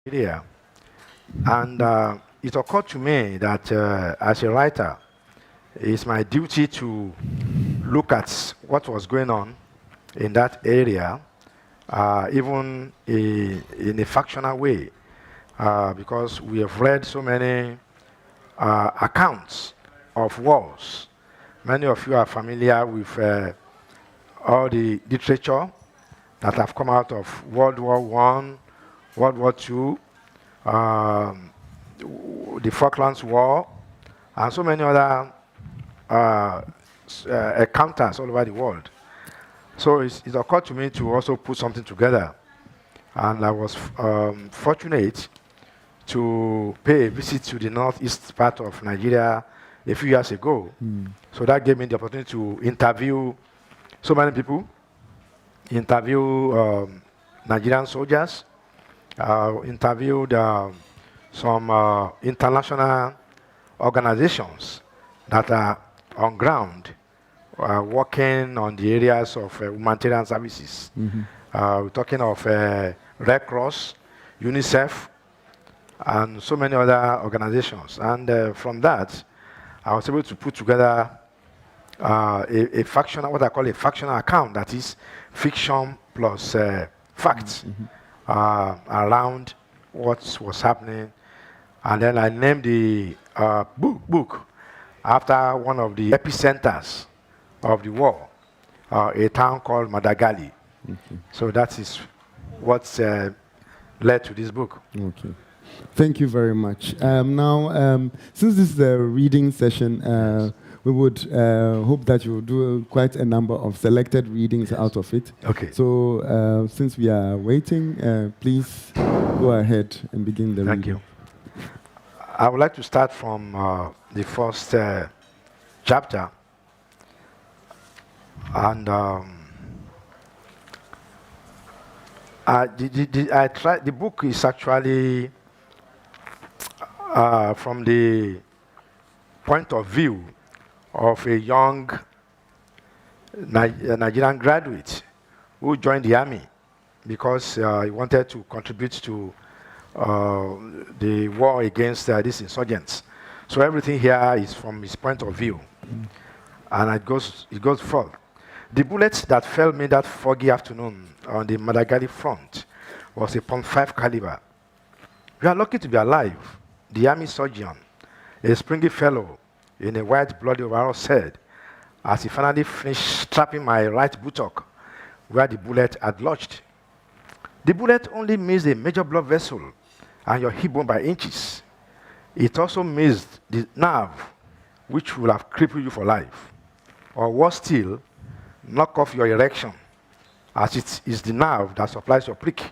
Nigeria. And it occurred to me that as a writer, it's my duty to look at what was going on in that area, even in a factional way, because we have read so many accounts of wars. Many of you are familiar with all the literature that have come out of World War One, World War Two, um, the Falklands War, and so many other encounters all over the world. So it occurred to me to also put something together. And I was fortunate to pay a visit to the northeast part of Nigeria a few years ago. So that gave me the opportunity to interview so many people, interview Nigerian soldiers, interviewed some international organizations that are on ground, working on the areas of humanitarian services. We're talking of Red Cross, UNICEF, and so many other organizations. And from that, I was able to put together a factional, what I call a factional account, that is fiction plus facts around what was happening. And then I named the book after one of the epicenters of the war, a town called Madagali. So that is what led to this book. Okay. Thank you very much. Now, since this is a reading session, we would hope that you will do quite a number of selected readings out of it. Okay. So, since we are waiting, please go ahead and begin the reading. Thank you. I would like to start from the first chapter. And the book is actually from the point of view of a young Nigerian graduate who joined the army because he wanted to contribute to the war against these insurgents. So everything here is from his point of view. And it goes forth. The bullet that fell me that foggy afternoon on the Madagali front was a .5 caliber. We are lucky to be alive, the army surgeon, a springy fellow in a white bloody overall, said as he finally finished strapping my right buttock where the bullet had lodged. The bullet only missed a major blood vessel and your hip bone by inches. It also missed the nerve which will have crippled you for life. Or worse still, knock off your erection, as it is the nerve that supplies your prick.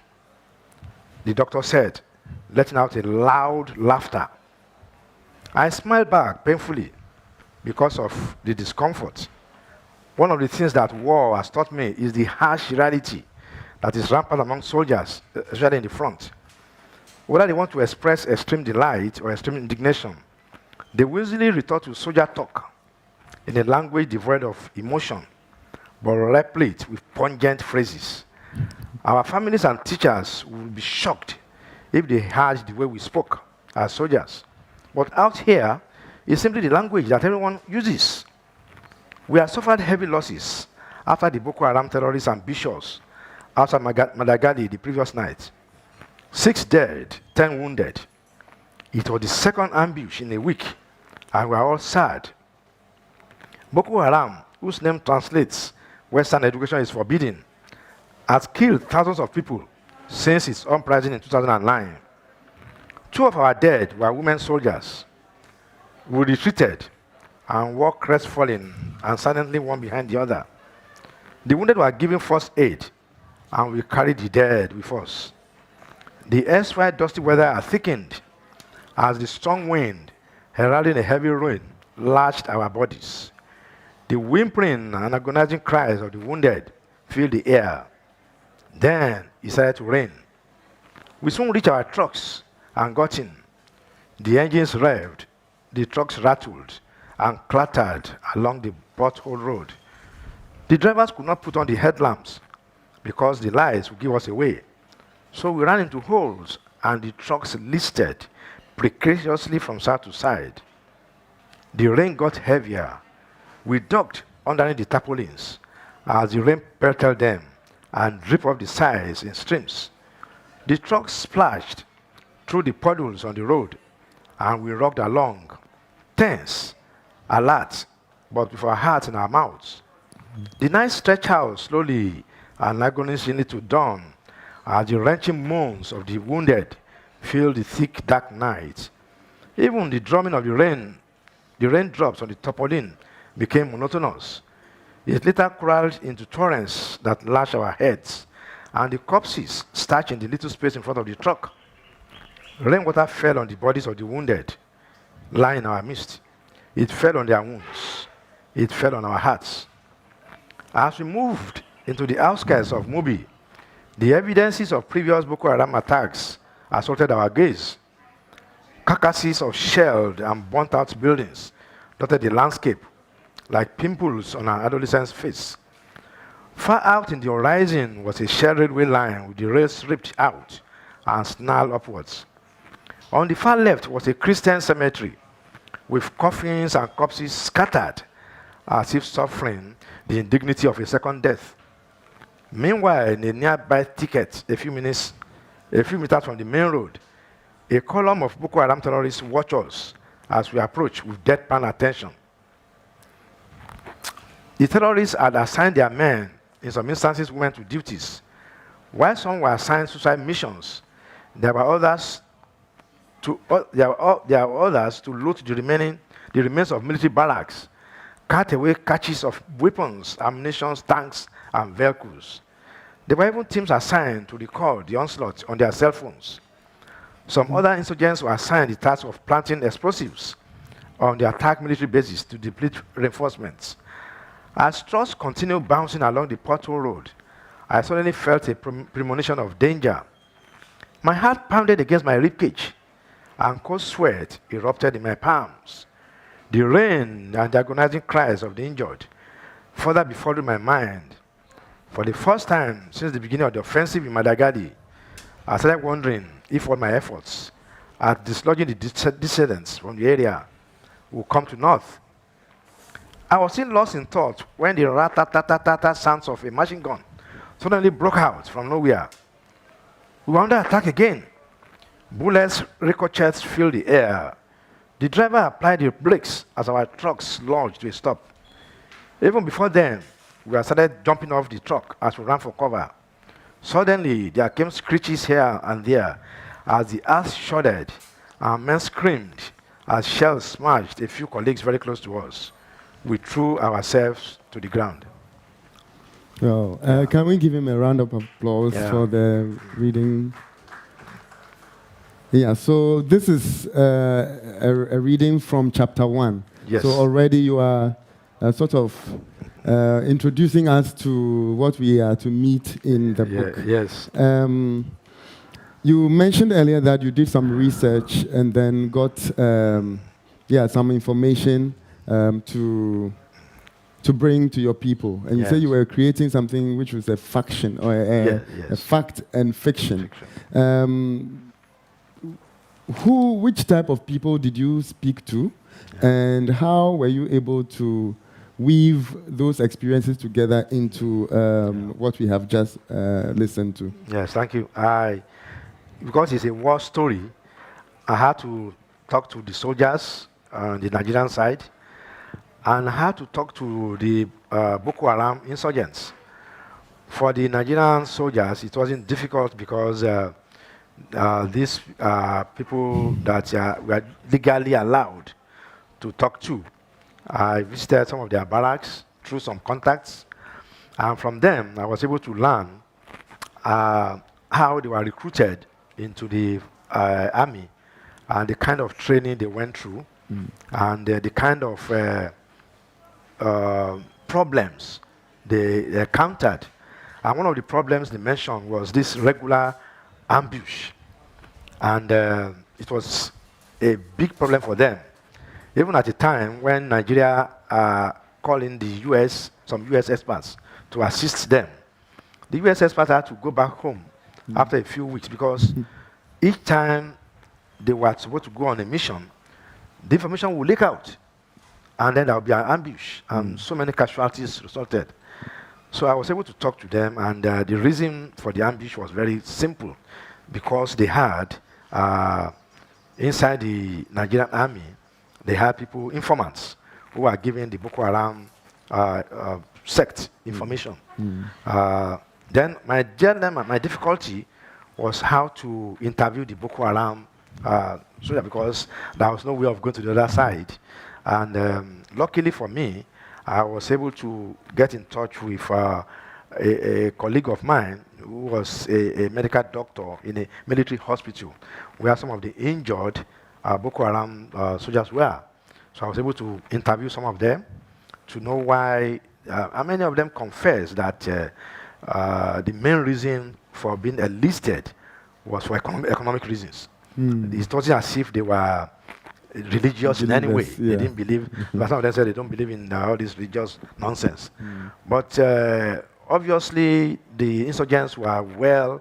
The doctor said, letting out a loud laughter. I smiled back painfully because of the discomfort. One of the things that war has taught me is the harsh reality that is rampant among soldiers, especially in the front. Whether they want to express extreme delight or extreme indignation, they will easily resort to soldier talk in a language devoid of emotion, but replete with pungent phrases. Our families and teachers will be shocked if they heard the way we spoke as soldiers. But out here, it's simply the language that everyone uses. We have suffered heavy losses after the Boko Haram terrorists and bishops outside Madagali the previous night. 6 dead, 10 wounded. It was the second ambush in a week, and we are all sad. Boko Haram, whose name translates Western education is forbidden, has killed thousands of people since its uprising in 2009. 2 of our dead were women soldiers. We retreated and walked crestfallen and silently one behind the other. The wounded were given first aid, and we carried the dead with us. The erstwhile dusty weather had thickened as the strong wind, heralding a heavy rain, lashed our bodies. The whimpering and agonizing cries of the wounded filled the air. Then it started to rain. We soon reached our trucks and got in. The engines revved, the trucks rattled and clattered along the pothole road. The drivers could not put on the headlamps because the lights would give us away. So we ran into holes and the trucks listed precariously from side to side. The rain got heavier. We ducked underneath the tarpaulins as the rain pelted them and dripped off the sides in streams. The trucks splashed through the puddles on the road, and we rocked along, tense, alert, but with our hearts in our mouths. The night stretched out slowly and agonisingly to dawn as the wrenching moans of the wounded filled the thick, dark night. Even the drumming of the raindrops on the tarpaulin became monotonous. It later crawled into torrents that lashed our heads, and the corpses starched in the little space in front of the truck. Rainwater fell on the bodies of the wounded, lying in our midst. It fell on their wounds. It fell on our hearts. As we moved into the outskirts of Mubi, the evidences of previous Boko Haram attacks assaulted our gaze. Carcasses of shelled and burnt-out buildings dotted the landscape like pimples on an adolescent's face. Far out in the horizon was a shell railway line with the rails ripped out and snarled upwards. On the far left was a Christian cemetery with coffins and corpses scattered as if suffering the indignity of a second death. Meanwhile, in a nearby thicket, a few meters from the main road, a column of Boko Haram terrorists watched us as we approached with deadpan attention. The terrorists had assigned their men, in some instances women, to duties. While some were assigned suicide missions, there were others to loot the remains of military barracks, cut away caches of weapons, ammunition, tanks, and vehicles. There were even teams assigned to record the onslaught on their cell phones. Some other insurgents were assigned the task of planting explosives on the attack military bases to deplete reinforcements. As trucks continued bouncing along the pothole road, I suddenly felt a premonition of danger. My heart pounded against my ribcage, and cold sweat erupted in my palms. The rain and the agonizing cries of the injured further befuddled my mind. For the first time since the beginning of the offensive in Madagali, I started wondering if all my efforts at dislodging the dissidents from the area would come to naught. I was still lost in thought when the rat-tat-tat-tat sounds of a machine gun suddenly broke out from nowhere. We were under attack again. Bullets ricocheted filled the air. The driver applied the brakes as our truck slowed to a stop. Even before then, we had started jumping off the truck as we ran for cover. Suddenly, there came screeches here and there as the earth shuddered, and men screamed as shells smashed a few colleagues very close to us. We threw ourselves to the ground. Well, can we give him a round of applause for the reading? Yeah, so this is a reading from chapter 1. Yes. So already you are sort of introducing us to what we are to meet in the book. Yes. You mentioned earlier that you did some research and then got some information to bring to your people. And you said you were creating something which was a faction or a fact and fiction. Which type of people did you speak to, and how were you able to weave those experiences together into what we have just listened to? Yes, thank you. Because it's a war story, I had to talk to the soldiers on the Nigerian side, and I had to talk to the Boko Haram insurgents. For the Nigerian soldiers, it wasn't difficult because these people that were legally allowed to talk to. I visited some of their barracks through some contacts, and from them I was able to learn how they were recruited into the army and the kind of training they went through and the kind of problems they encountered. And one of the problems they mentioned was this regular ambush. And it was a big problem for them. Even at the time when Nigeria called in the US, some US experts to assist them, the US experts had to go back home after a few weeks because each time they were supposed to go on a mission, the information would leak out, and then there would be an ambush, and so many casualties resulted. So I was able to talk to them, and the reason for the ambush was very simple, because they had, inside the Nigerian army, they had people, informants, who were giving the Boko Haram sect information. Then my dilemma, my difficulty was how to interview the Boko Haram soldier, because there was no way of going to the other side. And luckily for me, I was able to get in touch with a colleague of mine who was a medical doctor in a military hospital where some of the injured Boko Haram soldiers were. So I was able to interview some of them to know why, and many of them confessed that the main reason for being enlisted was for economic reasons. It wasn't as if they were religious in any way. Yeah. They didn't believe, but some of them said they don't believe in all this religious nonsense. But obviously, the insurgents were well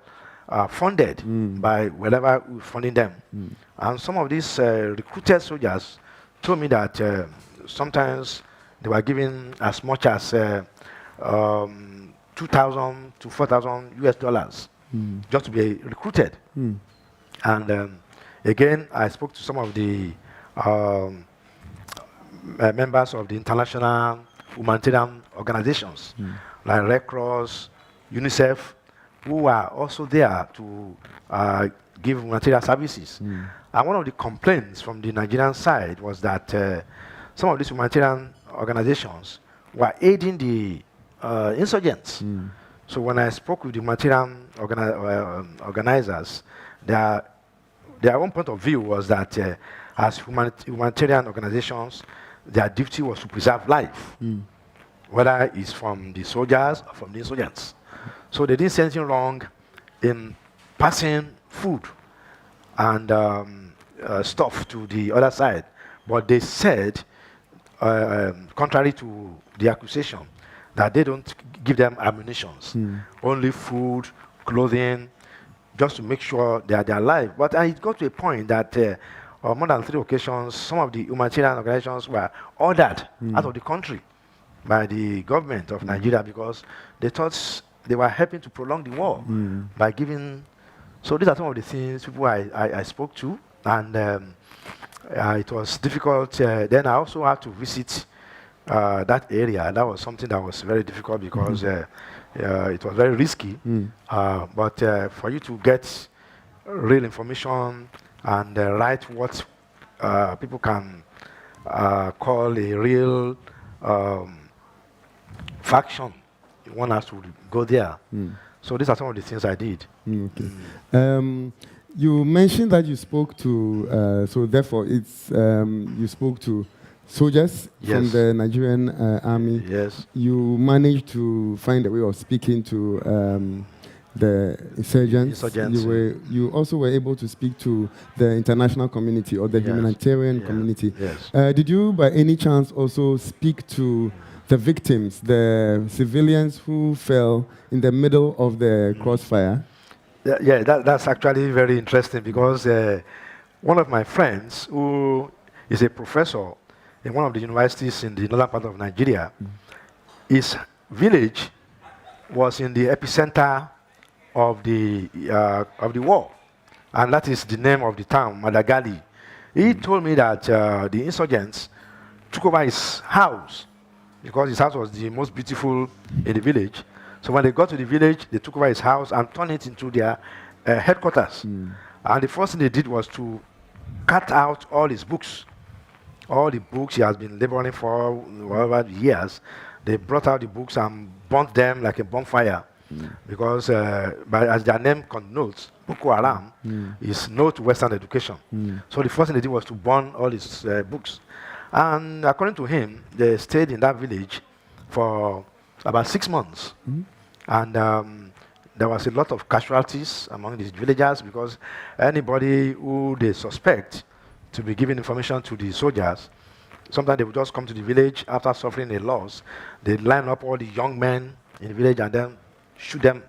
funded by whatever was funding them. And some of these recruited soldiers told me that sometimes they were given as much as 2,000 to 4,000 US dollars just to be recruited. And again, I spoke to some of the members of the international humanitarian organizations like Red Cross, UNICEF, who are also there to give humanitarian services. And one of the complaints from the Nigerian side was that some of these humanitarian organizations were aiding the insurgents. So when I spoke with the humanitarian organizers, their own point of view was that as humanitarian organizations, their duty was to preserve life, whether it's from the soldiers or from the insurgents. So they didn't see anything wrong in passing food and stuff to the other side. But they said, contrary to the accusation, that they don't give them ammunitions, only food, clothing, just to make sure they are alive. But it got to a point that on more than 3 occasions, some of the humanitarian organizations were ordered out of the country by the government of Nigeria because they thought they were helping to prolong the war by giving. So these are some of the things people I spoke to, and it was difficult. Then I also had to visit that area. That was something that was very difficult because it was very risky. But for you to get real information and write what people can call a real faction, one has to go there. So these are some of the things I did. Okay. You mentioned that you spoke to, so therefore it's, you spoke to soldiers from the Nigerian army. Yes. You managed to find a way of speaking to the insurgents. You also were able to speak to the international community or the humanitarian community. Yes. Did you, by any chance, also speak to the victims, the civilians who fell in the middle of the crossfire? Yeah, that's actually very interesting because one of my friends, who is a professor in one of the universities in the northern part of Nigeria, his village was in the epicenter of the war, and that is the name of the town, Madagali. He told me that the insurgents took over his house because his house was the most beautiful in the village. So when they got to the village, they took over his house and turned it into their headquarters. And the first thing they did was to cut out all his books. All the books he has been laboring for over years, they brought out the books and burnt them like a bonfire. Because as their name connotes, Boko Haram is no to Western education. So the first thing they did was to burn all his books. And according to him, they stayed in that village for about 6 months. And there was a lot of casualties among these villagers because anybody who they suspect to be giving information to the soldiers, sometimes they would just come to the village after suffering a loss. They'd line up all the young men in the village and then shoot them.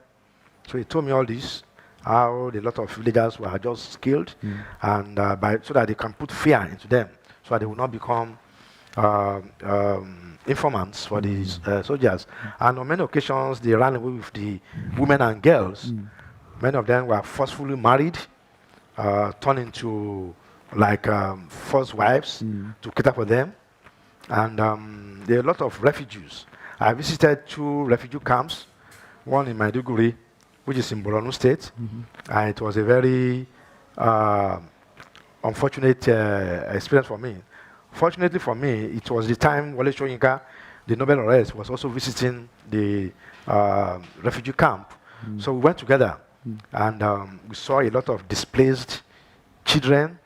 So he told me all this. how a lot of villagers were just killed, and so that they can put fear into them, so that they will not become informants for these soldiers. And on many occasions, they ran away with the women and girls. Many of them were forcefully married, turned into like first wives to cater for them. And there are a lot of refugees. I visited 2 refugee camps, one in Maiduguri, which is in Borno State. And it was a very unfortunate experience for me. Fortunately for me, it was the time Wale Okediran, the Nobel laureate, was also visiting the refugee camp. So we went together, and we saw a lot of displaced children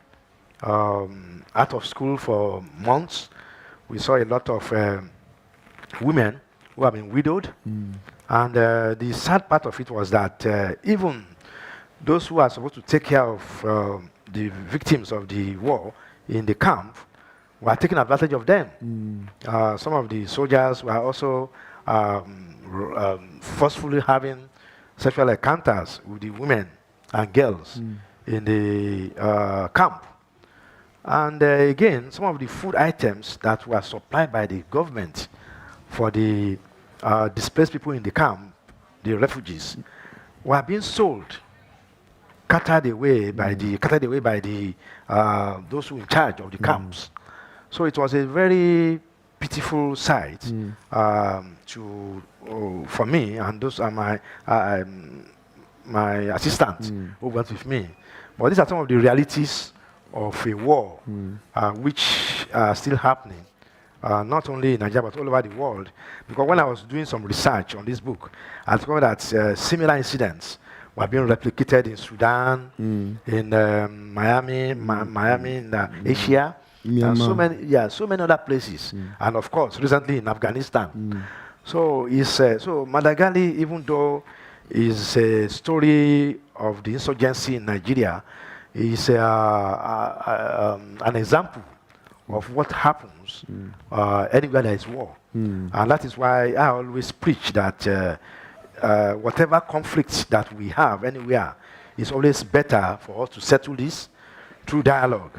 out of school for months. We saw a lot of women who have been widowed. And the sad part of it was that even those who are supposed to take care of the victims of the war in the camp were taking advantage of them. Some of the soldiers were also forcefully having sexual encounters with the women and girls in the camp. And again, some of the food items that were supplied by the government for the displaced people in the camp, the refugees, were being sold, carted away by the those who in charge of the camps. So it was a very pitiful sight for me, and those are my assistants who went with me. But these are some of the realities of a war which are still happening, not only in Nigeria but all over the world. Because when I was doing some research on this book, I discovered that similar incidents were being replicated in Sudan, in Miami in Asia, and so many other places, and of course recently in Afghanistan. So so Madagali, even though is a story of the insurgency in Nigeria, is an example of what happens anywhere there is war. And that is why I always preach that whatever conflicts that we have anywhere, it's always better for us to settle this through dialogue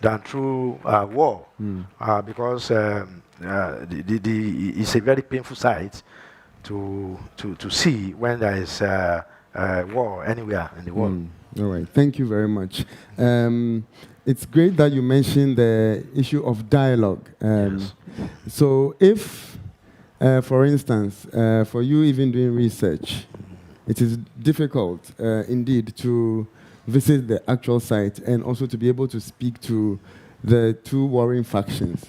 than through war, because it's a very painful sight to see when there is war anywhere in the world. All right, thank you very much. It's great that you mentioned the issue of dialogue. Yes. So if, for instance, for you even doing research, it is difficult indeed to visit the actual site and also to be able to speak to the 2 warring factions.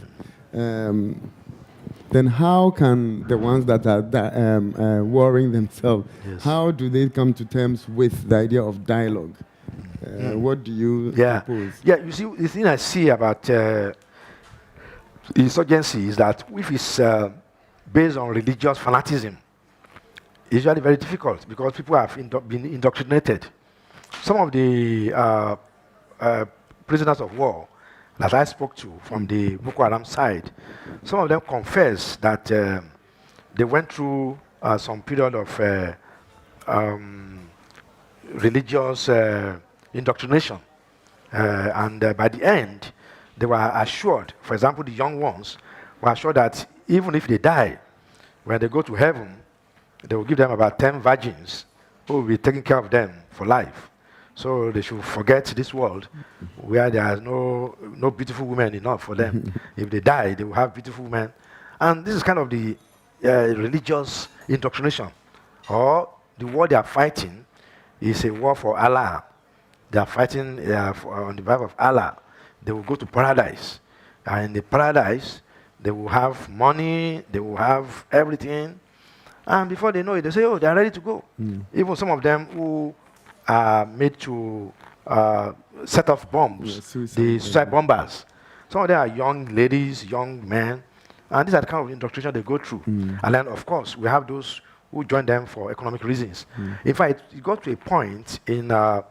Then how can the ones that are warring themselves, how do they come to terms with the idea of dialogue? What do you propose? Yeah, you see, the thing I see about insurgency is that if it's based on religious fanaticism, it's usually very difficult because people have been indoctrinated. Some of the prisoners of war that I spoke to from the Boko Haram side, some of them confess that they went through some period of religious indoctrination. And by the end, they were assured, for example, the young ones were assured that even if they die, when they go to heaven, they will give them about 10 virgins who will be taking care of them for life. So they should forget this world where there are no beautiful women enough for them. If they die, they will have beautiful women. And this is kind of the religious indoctrination. Or the war they are fighting is a war for Allah. They are fighting on the behalf of Allah. They will go to paradise. And in the paradise, they will have money, they will have everything. And before they know it, they say, oh, they are ready to go. Even some of them who are made to set off bombs, the suicide bombers. Some of them are young ladies, young men, and these are the kind of indoctrination they go through. And then, of course, we have those who join them for economic reasons. In fact, it got to a point in a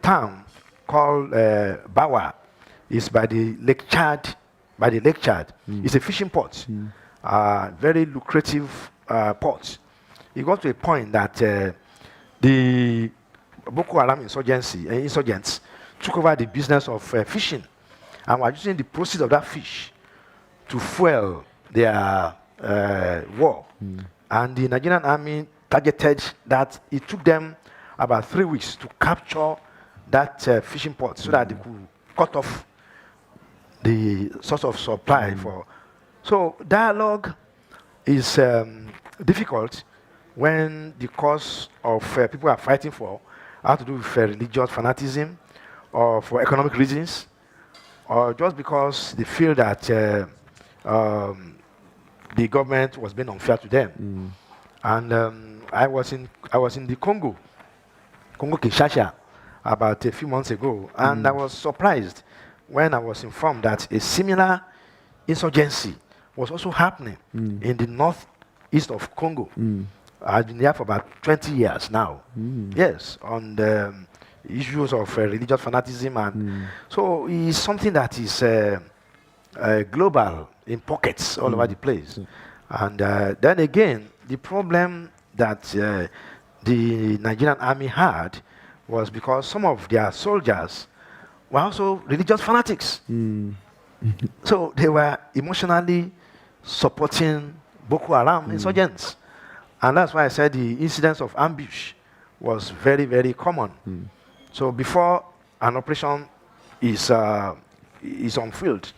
town called Bawa. It's by the Lake Chad. It's a fishing port, very lucrative port. It got to a point that the Boko Haram insurgents took over the business of fishing and were using the proceeds of that fish to fuel their war. And the Nigerian army targeted that. It took them about 3 weeks to capture that fishing port so that they could cut off the source of supply for. So dialogue is difficult when the cause of people are fighting for have to do with religious fanaticism or for economic reasons or just because they feel that the government was being unfair to them. And I was in the Congo Kinshasa, about a few months ago, and I was surprised when I was informed that a similar insurgency was also happening in the northeast of Congo. I've been there for about 20 years now. Yes, on the issues of religious fanaticism, and so it's something that is global in pockets all over the place. And then again, the problem that the Nigerian army had was because some of their soldiers were also religious fanatics. So they were emotionally supporting Boko Haram insurgents. And that's why I said the incidence of ambush was very, very common. So before an operation is on field,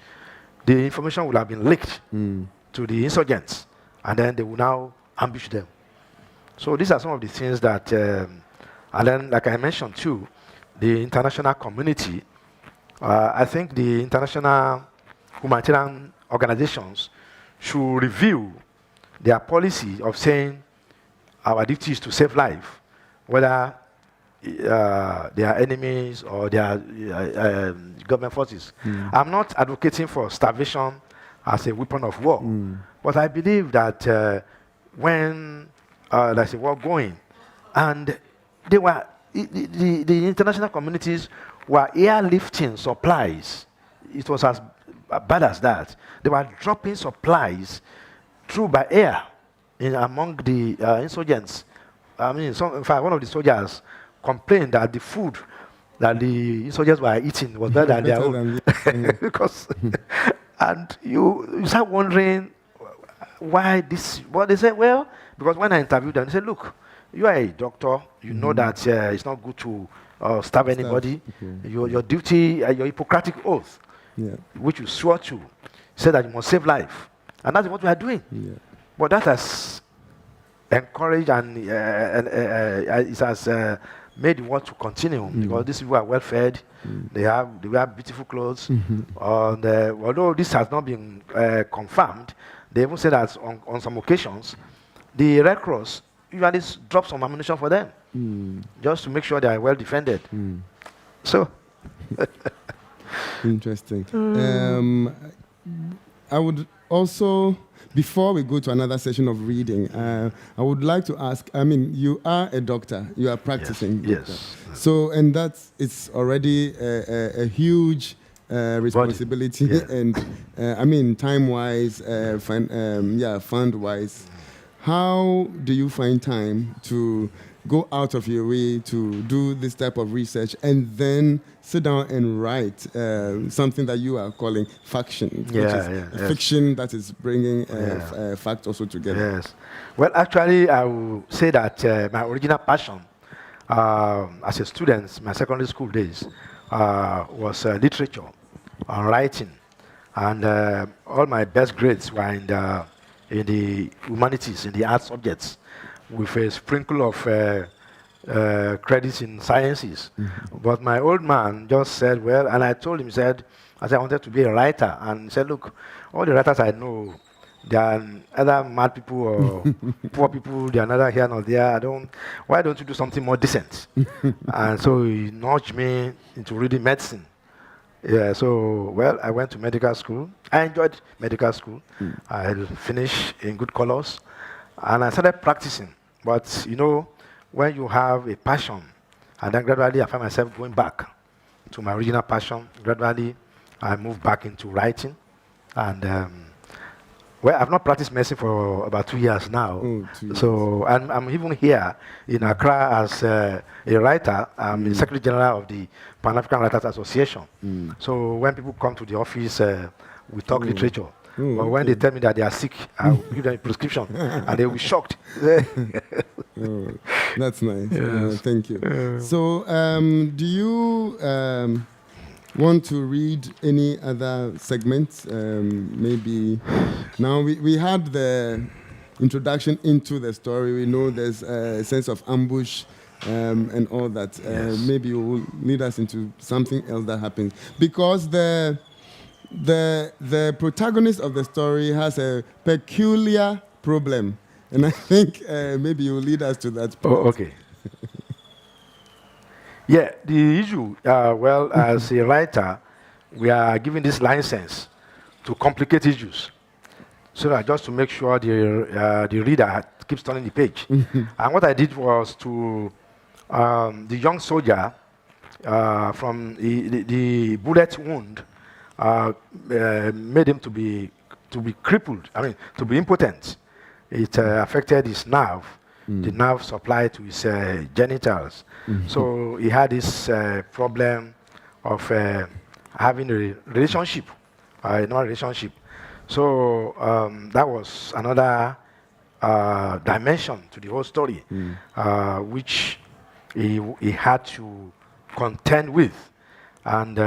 the information will have been leaked to the insurgents, and then they will now ambush them. So these are some of the things that, and then like I mentioned too, the international community, I think the international humanitarian organizations should review their policy of saying our duty is to save life, whether they are enemies or they are government forces. I'm not advocating for starvation as a weapon of war, but I believe that when there's a war going, and they were the international communities were airlifting supplies. It was as bad as that. They were dropping supplies through by air among the insurgents. I mean, in fact, one of the soldiers complained that the food that the insurgents were eating was better than their own. Because, and you start wondering why this. Well, they said, well, because when I interviewed them, they said, look, you are a doctor. You know that it's not good to starve anybody. Your duty, your Hippocratic oath, which you swore to, said that you must save life. And that's what we are doing. But that has encouraged and it has made the war to continue because these people are well fed. They wear beautiful clothes. And, although this has not been confirmed, they even say that on some occasions, the Red Cross usually drops some ammunition for them just to make sure they are well defended. So, interesting. I would also, before we go to another session of reading, I would like to ask, I mean, you are a doctor, you are practicing. Yes. So, and it's already a huge responsibility and, I mean, time-wise, fund-wise. How do you find time to go out of your way to do this type of research and then sit down and write something that you are calling faction, which is fiction that is bringing fact also together? Yes. Well, actually, I will say that my original passion as a student, my secondary school days, was literature and writing. And all my best grades were in the humanities, in the art subjects, with a sprinkle of credits in sciences. But my old man just said, well, and I told him, I wanted to be a writer. And he said, look, all the writers I know, they are either mad people or poor people, they are neither here nor there. Why don't you do something more decent? And so he nudged me into reading medicine. Yeah, so, well, I went to medical school. I enjoyed medical school. I finished in good colors. And I started practicing. But, you know, when you have a passion, and then gradually I found myself going back to my original passion. Gradually, I moved back into writing. And Well, I've not practiced medicine for about 2 years now. Oh, 2 years. So I'm even here in Accra as a writer. I'm the Secretary General of the Pan-African Writers Association. So when people come to the office, we talk literature. But when they tell me that they are sick, I'll give them a prescription, and they'll be shocked. Oh, that's nice. Yes. Thank you. So, do you want to read any other segments? Maybe now we had the introduction into the story. We know there's a sense of ambush and all that. Yes. Maybe you will lead us into something else that happens, because the protagonist of the story has a peculiar problem, and I think maybe you will lead us to that part. Oh, okay. Yeah, the issue, well, as a writer, we are given this license to complicate issues. So that just to make sure the reader keeps turning the page. And what I did was to, the young soldier, from the bullet wound, made him to be crippled, to be impotent. It affected his nerve, the nerve supply to his genitals. So he had this problem of having a relationship, not relationship. So that was another dimension to the whole story, which he had to contend with. And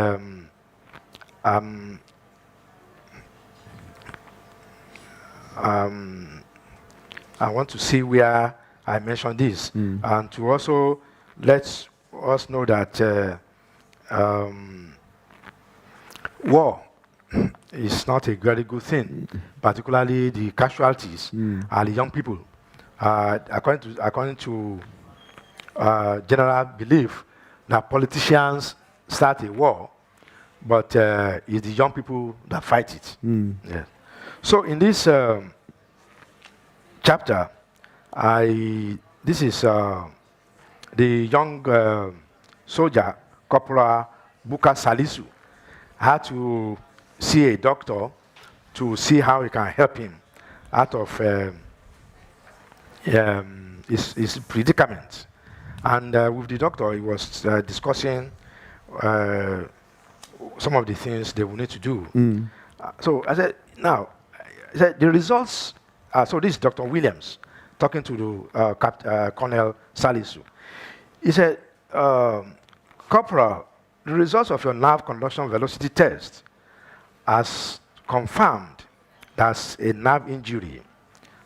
I want to see where I mentioned this, and to also let us know that war is not a very good thing, particularly the casualties are the young people. According to general belief, that politicians start a war, but it's the young people that fight it. Yeah. So in this chapter, this is the young soldier, Corporal Buka Salisu, had to see a doctor to see how he can help him out of his predicament. And with the doctor, he was discussing some of the things they will need to do. So I said, now, the results, so this is Dr. Williams talking to the Colonel Salisu. He said, Corporal, the results of your nerve conduction velocity test has confirmed that's a nerve injury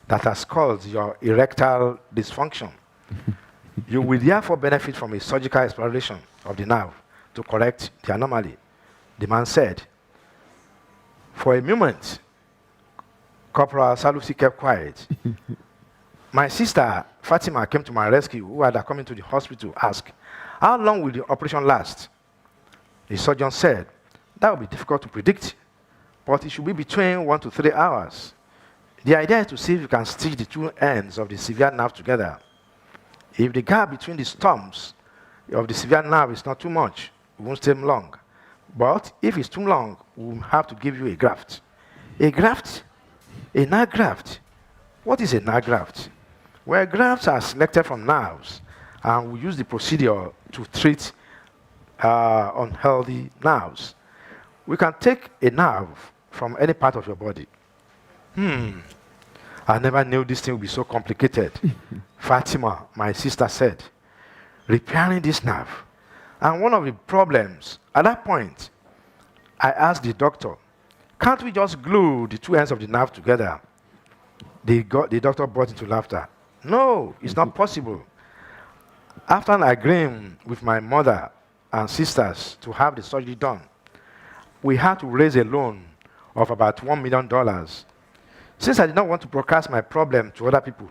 that has caused your erectile dysfunction. You will therefore benefit from a surgical exploration of the nerve to correct the anomaly. The man said. For a moment, Corporal Salusi kept quiet. My sister, Fatima, came to my rescue, who had come into the hospital, asked, how long will the operation last? The surgeon said, that will be difficult to predict, but it should be between 1 to 3 hours. The idea is to see if you can stitch the two ends of the severe nerve together. If the gap between the stumps of the severe nerve is not too much, it won't stay long. But if it's too long, we'll have to give you a graft. A graft? A nerve graft? What is a nerve graft? Well, grafts are selected from nerves, and we use the procedure to treat unhealthy nerves. We can take a nerve from any part of your body. I never knew this thing would be so complicated. Fatima, my sister, said, repairing this nerve. And one of the problems, at that point, I asked the doctor, can't we just glue the two ends of the nerve together? The doctor burst into laughter. No, it's not possible. After agreeing with my mother and sisters to have the surgery done, we had to raise a loan of about $1 million. Since I did not want to broadcast my problem to other people,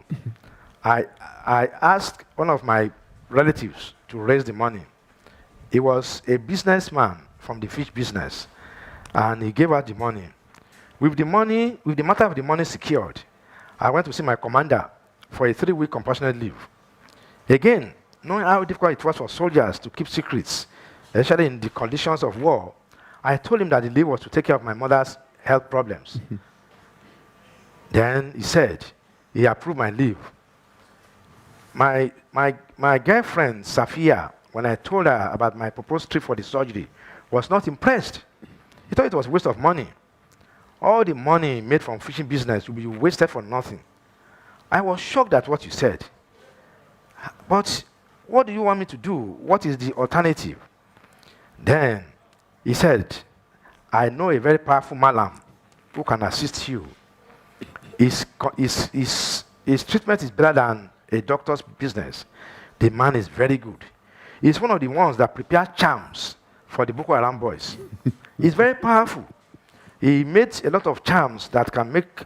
I asked one of my relatives to raise the money. He was a businessman from the fish business, and he gave out the money. With the matter of the money secured, I went to see my commander for a 3-week compassionate leave. Again, knowing how difficult it was for soldiers to keep secrets, especially in the conditions of war, I told him that the leave was to take care of my mother's health problems. Then he said, he approved my leave. My girlfriend, Safia, when I told her about my proposed trip for the surgery, was not impressed. He thought it was a waste of money. All the money made from fishing business would be wasted for nothing. I was shocked at what you said. But what do you want me to do? What is the alternative? Then he said, I know a very powerful malam who can assist you. His treatment is better than a doctor's business. The man is very good. He's one of the ones that prepare charms for the Boko Haram boys. He's very powerful. He made a lot of charms that can make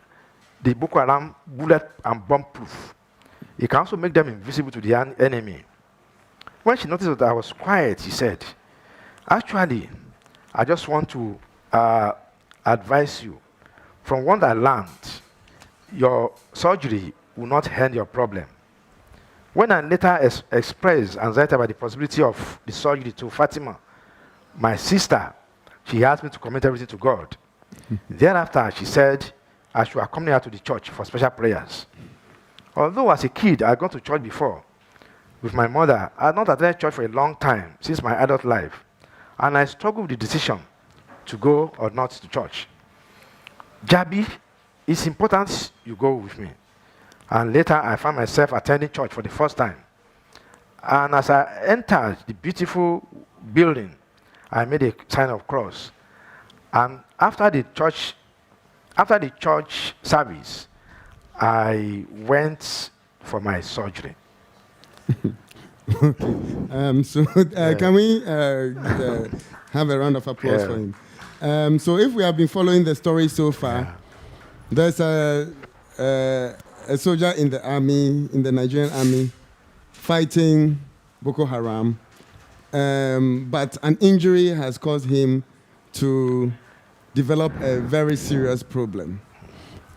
the Boko Haram bullet and bomb proof. He can also make them invisible to the enemy. When she noticed that I was quiet, she said, actually, I just want to advise you. From what I learned, your surgery will not end your problem. When I later expressed anxiety about the possibility of the surgery to Fatima, my sister, she asked me to commit everything to God. Thereafter, she said I should accompany her to the church for special prayers. Although as a kid, I had gone to church before with my mother, I had not attended church for a long time since my adult life, and I struggled with the decision to go or not to church. Jabi, it's important you go with me. And later, I found myself attending church for the first time. And as I entered the beautiful building, I made a sign of cross. And after the church service, I went for my surgery. Can we have a round of applause for him? So if we have been following the story so far, there's a soldier in the army, in the Nigerian army, fighting Boko Haram, but an injury has caused him to develop a very serious problem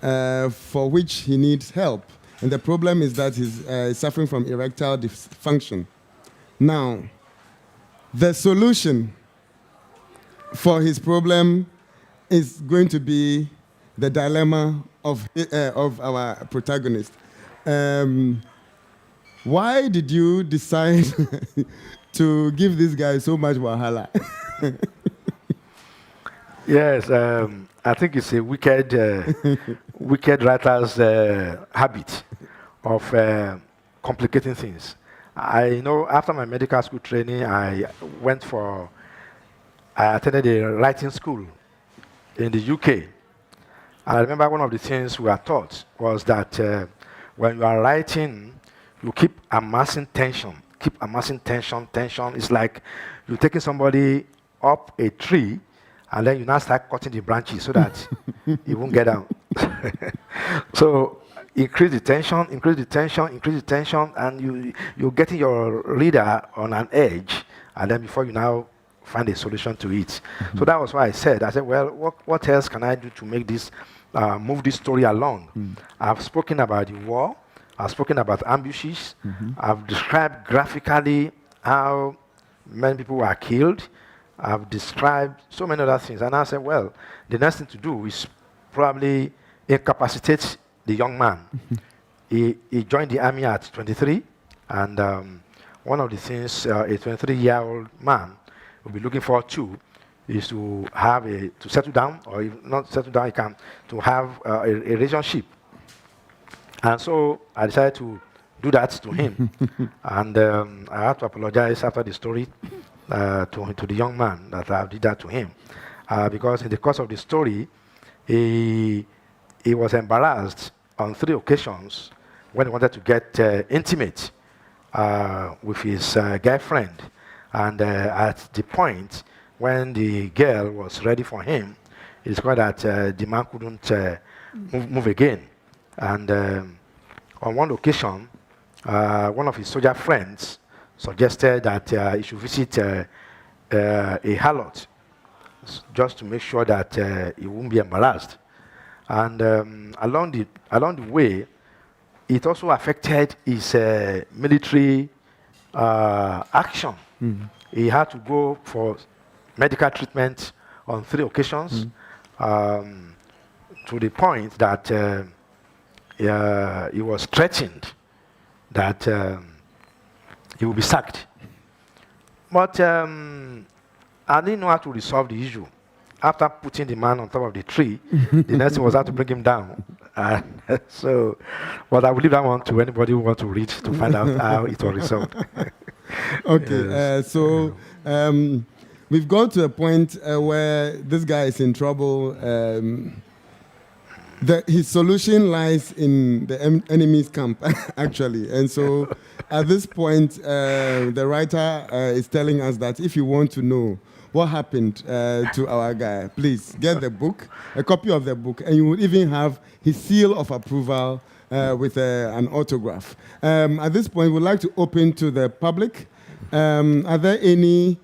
for which he needs help. And the problem is that he's suffering from erectile dysfunction. Now, the solution for his problem is going to be the dilemma of our protagonist. Why did you decide to give this guy so much wahala? Yes, I think it's a wicked writer's habit of complicating things. I know after my medical school training, I attended a writing school in the UK. I remember one of the things we were taught was that when you are writing, you keep amassing tension. It's like you're taking somebody up a tree, and then you now start cutting the branches so that it won't get down. So increase the tension, and you're getting your reader on an edge, and then before you now find a solution to it. Mm-hmm. So that was why I said, well, what else can I do to make this, move this story along? Mm. I've spoken about the war. I've spoken about ambushes. Mm-hmm. I've described graphically how many people were killed. I've described so many other things. And I said, well, the next thing to do is probably incapacitate the young man. He joined the army at 23. And one of the things a 23-year-old man will be looking forward to is to have to settle down, or if not settle down, he can to have a relationship. And so I decided to do that to him. And I had to apologize after the story to the young man that I did that to him. Because in the course of the story, he was embarrassed on 3 occasions when he wanted to get intimate with his girlfriend. And at the point when the girl was ready for him, he discovered that the man couldn't move again. And on one occasion, one of his soldier friends suggested that he should visit a harlot just to make sure that he won't be embarrassed. And along the way, it also affected his military action. Mm-hmm. He had to go for medical treatment on 3 occasions, to the point that he was threatened that he will be sacked. But I didn't know how to resolve the issue. After putting the man on top of the tree, the next thing was how to bring him down. So, but I will leave that one to anybody who wants to read to find out how it was resolved. Okay, Yes. so we've gone to a point where this guy is in trouble. His solution lies in the enemy's camp, actually. And so at this point, the writer is telling us that if you want to know what happened to our guy, please get the book, a copy of the book, and you will even have his seal of approval with an autograph. At this point, we'd like to open to the public. Are there any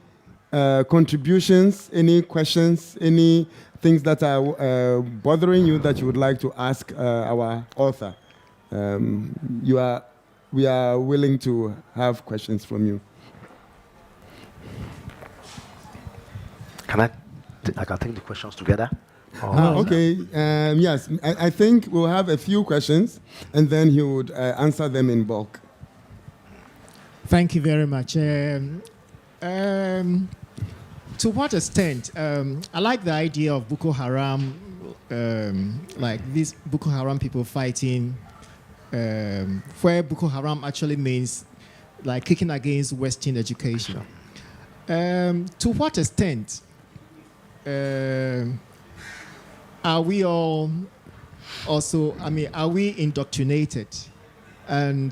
contributions, any questions, any things that are bothering you that you would like to ask our author? We are willing to have questions from you. I can take the questions together? Okay, yes. I think we'll have a few questions, and then he would answer them in bulk. Thank you very much. To what extent, I like the idea of Boko Haram, like these Boko Haram people fighting, where Boko Haram actually means like kicking against Western education. To what extent are we all also, are we indoctrinated? And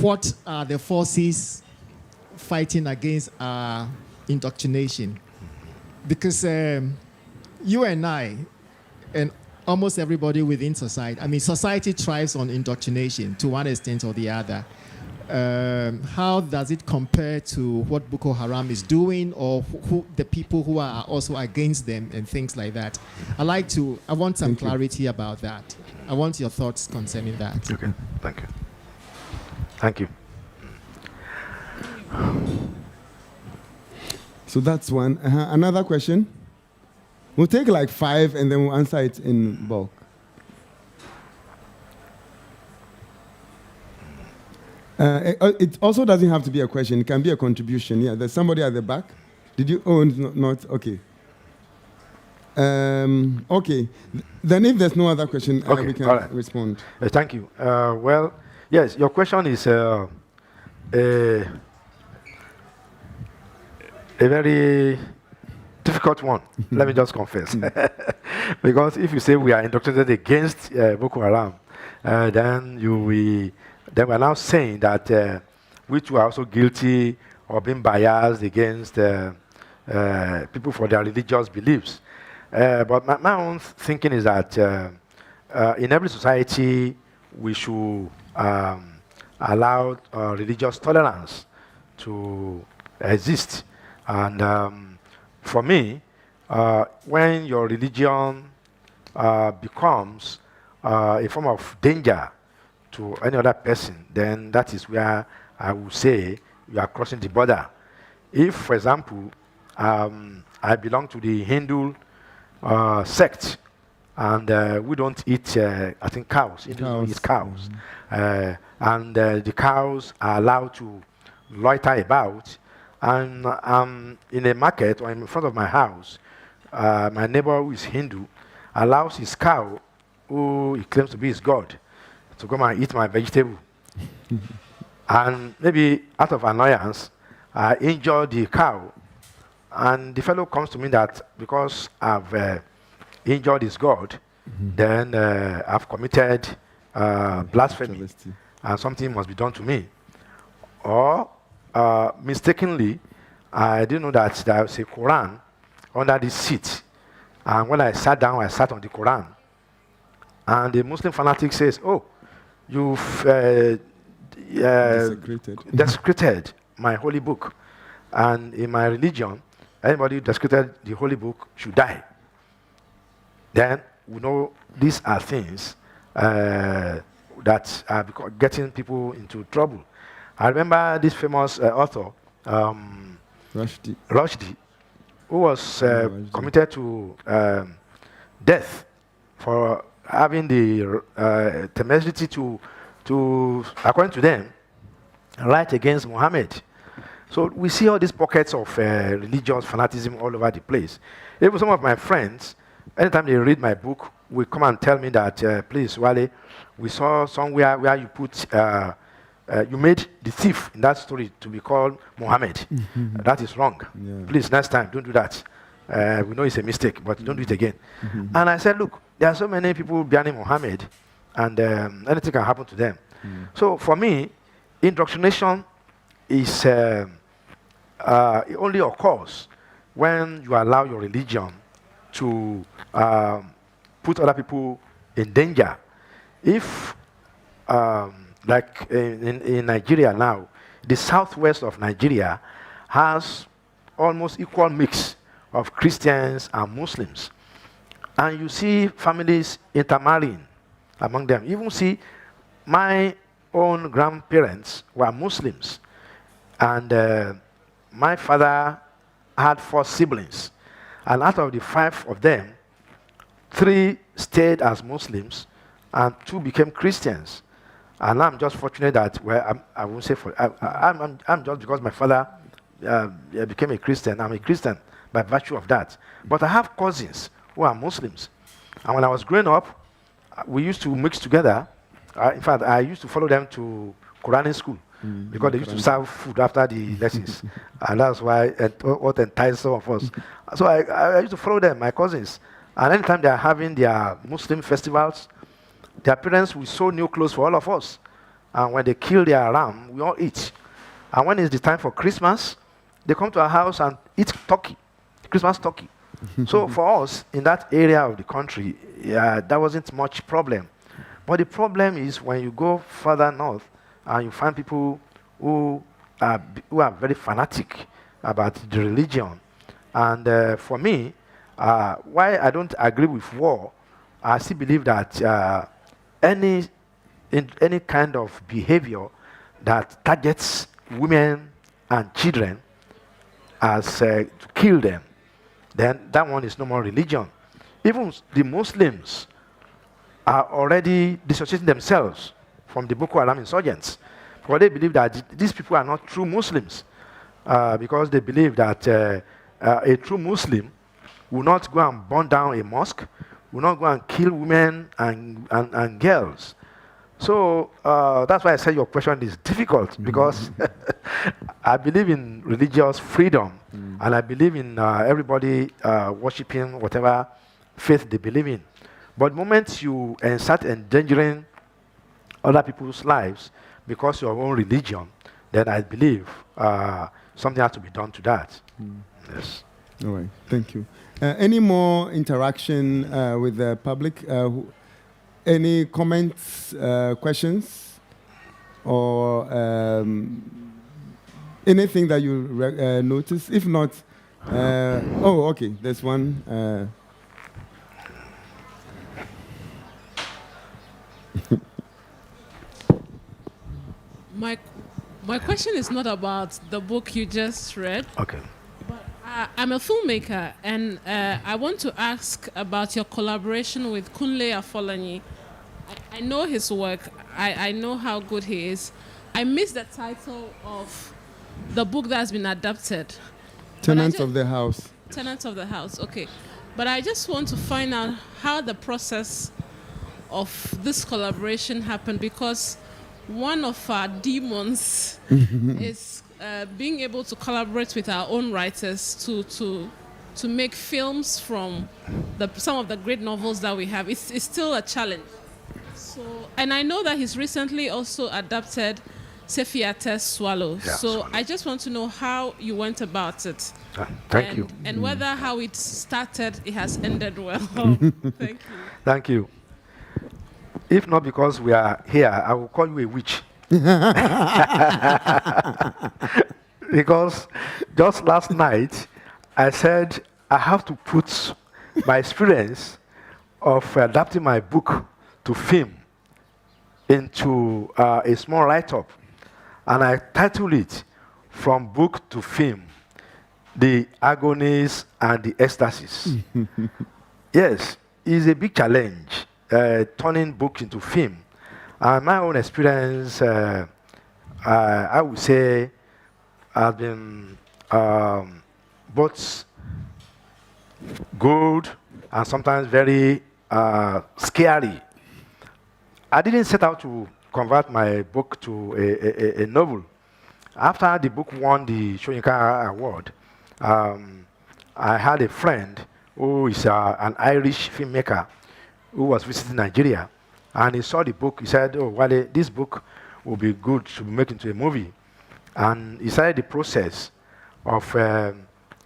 what are the forces fighting against our indoctrination? Because you and I, and almost everybody within society, society thrives on indoctrination to one extent or the other. How does it compare to what Boko Haram is doing, or the people who are also against them and things like that? I want some clarity about that. I want your thoughts concerning that. Okay, thank you. Thank you. So that's one. Another question? We'll take like 5 and then we'll answer it in bulk. It also doesn't have to be a question. It can be a contribution. Yeah, there's somebody at the back. Did you? Oh, not okay. Okay. Then if there's no other question, we can respond. Thank you. Well, yes, your question is a very difficult one. Let me just confess. Because if you say we are indoctrinated against Boko Haram, then we're now saying that we too are also guilty of being biased against people for their religious beliefs. But my own thinking is that in every society we should allow religious tolerance to exist. And for me, when your religion becomes a form of danger to any other person, then that is where I would say you are crossing the border. If, for example, I belong to the Hindu sect, and we don't eat, I think, cows. Hindus don't eat cows. And the cows are allowed to loiter about. And in a market or in front of my house, my neighbor who is Hindu allows his cow, who he claims to be his god, to come and eat my vegetable. And maybe out of annoyance, I injure the cow. And the fellow comes to me that because I've injured his god, then I've committed blasphemy, and something must be done to me. Or mistakenly, I didn't know that there's a Quran under this seat. And when I sat down, I sat on the Quran. And the Muslim fanatic says, "Oh, you've desecrated my holy book. And in my religion, anybody who desecrated the holy book should die." Then we know these are things that are getting people into trouble. I remember this famous author, Rushdie, who was committed to death for having the temerity to, according to them, write against Muhammad. So we see all these pockets of religious fanaticism all over the place. Even some of my friends, anytime they read my book, will come and tell me that, please, Wale, we saw somewhere where you put, you made the thief in that story to be called Muhammad. That is wrong. Yeah. Please, next time, don't do that. We know it's a mistake, but don't do it again. And I said, look, there are so many people behind Muhammad, and anything can happen to them. So for me, indoctrination is it only occurs when you allow your religion to put other people in danger. If, like in Nigeria now, the southwest of Nigeria has almost equal mix of Christians and Muslims. And you see families intermarrying among them. You even see my own grandparents were Muslims. And my father had 4 siblings. And out of the 5 of them, 3 stayed as Muslims and 2 became Christians. And I'm just fortunate that, well, I won't say for, I'm just because my father became a Christian, I'm a Christian by virtue of that. But I have cousins who are Muslims. And when I was growing up, we used to mix together. In fact, I used to follow them to Quranic school because they used to serve food after the lessons. And that's why what enticed some of us. So I used to follow them, my cousins. And anytime they are having their Muslim festivals, their parents will sew new clothes for all of us. And when they kill their ram, we all eat. And when it's the time for Christmas, they come to our house and eat turkey, Christmas turkey. So for us, in that area of the country, there wasn't much problem. But the problem is when you go further north and you find people who are very fanatic about the religion. And for me, why I don't agree with war, I still believe that any kind of behavior that targets women and children as to kill them, then that one is no more religion. Even the Muslims are already dissociating themselves from the Boko Haram insurgents, because they believe that these people are not true Muslims, because they believe that a true Muslim will not go and burn down a mosque, will not go and kill women and girls. So that's why I said your question is difficult, because I believe in religious freedom, and I believe in everybody worshiping whatever faith they believe in. But the moment you start endangering other people's lives because of your own religion, then I believe something has to be done to that. Yes. All right, thank you. Any more interaction with the public? Any comments, questions, or anything that you notice? If not, oh, okay, there's one. My question is not about the book you just read. Okay. But I'm a filmmaker, and I want to ask about your collaboration with Kunle Afolanyi. I know his work. I know how good he is. I missed the title of the book that's been adapted. Tenants of the House. Tenants of the House, okay. But I just want to find out how the process of this collaboration happened, because one of our demons is being able to collaborate with our own writers to make films from some of the great novels that we have. It's still a challenge. So, and I know that he's recently also adapted Sefiate's Swallow. Yeah, so Swallow. I just want to know how you went about it. Thank you. And whether how it started, it has ended well. Thank you. Thank you. If not because we are here, I will call you a witch. Because just last night, I said I have to put my experience of adapting my book to film into a small write-up. And I titled it From Book to Film, The Agonies and the Ecstasies. Yes, it's a big challenge. turning book into film. My own experience, I would say, has been both good and sometimes very scary. I didn't set out to convert my book to a novel. After the book won the Shoyinka Award, I had a friend who is an Irish filmmaker who was visiting Nigeria, and he saw the book. He said, "Oh, Wale, this book will be good to make into a movie." And he started the process of.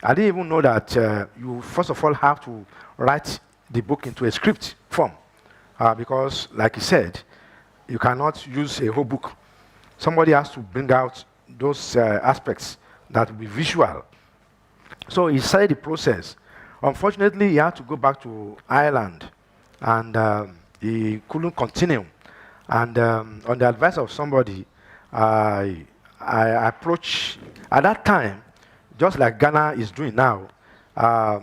I didn't even know that you first of all have to write the book into a script form, because, like he said, you cannot use a whole book. Somebody has to bring out those aspects that will be visual. So he started the process. Unfortunately, he had to go back to Ireland, and he couldn't continue. And on the advice of somebody, I approached, at that time, just like Ghana is doing now, a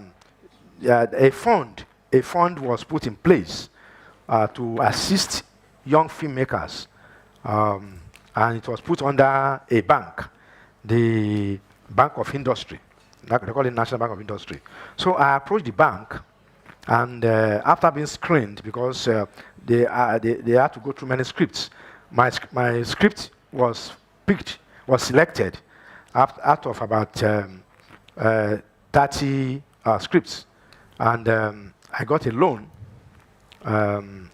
fund was put in place to assist young filmmakers, and it was put under a bank, the Bank of Industry. They call it National Bank of Industry. So I approached the bank, and after being screened, because they had to go through many scripts, my script was selected out of about 30 scripts, and I got a loan.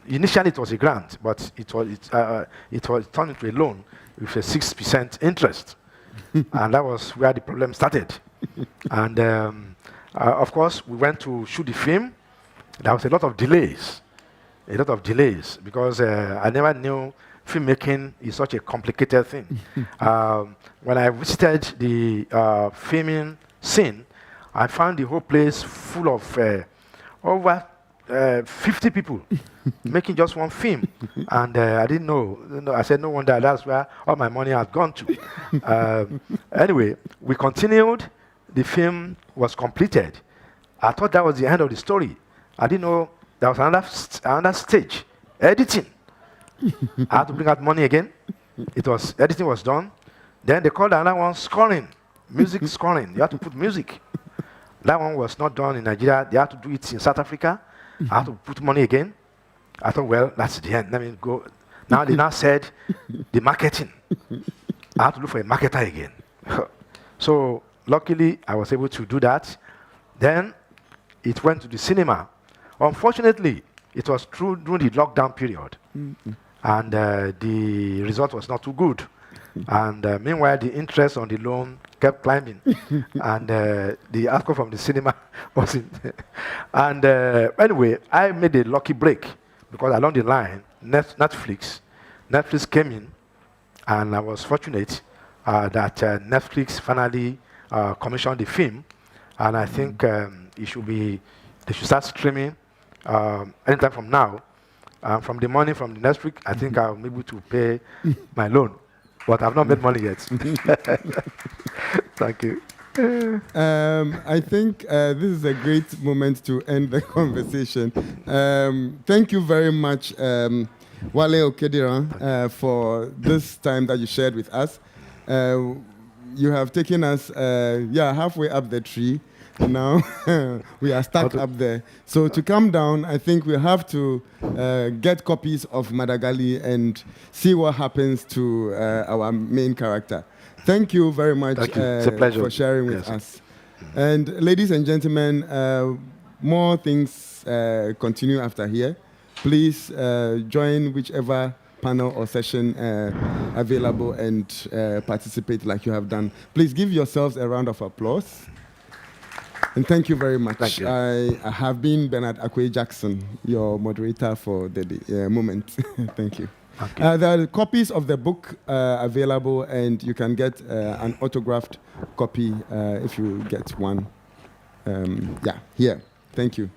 Initially, it was a grant, but it was turned into a loan with a 6% interest, and that was where the problem started. And of course, we went to shoot the film. There was a lot of delays, because I never knew filmmaking is such a complicated thing. When I visited the filming scene, I found the whole place full of over 50 people making just one film, and I didn't know. I said, no wonder, that's where all my money has gone to. Anyway, we continued. The film was completed. I thought that was the end of the story. I didn't know there was another stage, editing. I had to bring out money again. Editing was done. Then they called another one scoring, music scoring. You have to put music. That one was not done in Nigeria. They had to do it in South Africa. I had to put money again. I thought, well, that's the end. Let me go. Now they said the marketing. I had to look for a marketer again. So luckily, I was able to do that. Then it went to the cinema. Unfortunately, it was during the lockdown period, and the result was not too good. And meanwhile, the interest on the loan kept climbing, and the outcome from the cinema wasn't. And anyway, I made a lucky break, because along the line, Netflix came in, and I was fortunate that Netflix finally commissioned the film, and I think they should start streaming anytime from now. From the money from the next week, I think I'll be able to pay my loan. But I've not made money yet. Thank you. I think this is a great moment to end the conversation. Thank you very much, Wale Okediran, for this time that you shared with us. You have taken us halfway up the tree. Now we are stuck up there. So to come down, I think we have to get copies of Madagali and see what happens to our main character. Thank you very much It's a pleasure. for sharing with us. And ladies and gentlemen, more things continue after here. Please join whichever panel or session available and participate like you have done. Please give yourselves a round of applause. And thank you very much. Thank you. I have been Bernard Akwe Jackson, your moderator for the moment. Thank you. Okay. There are copies of the book available, and you can get an autographed copy if you get one. Here. Thank you.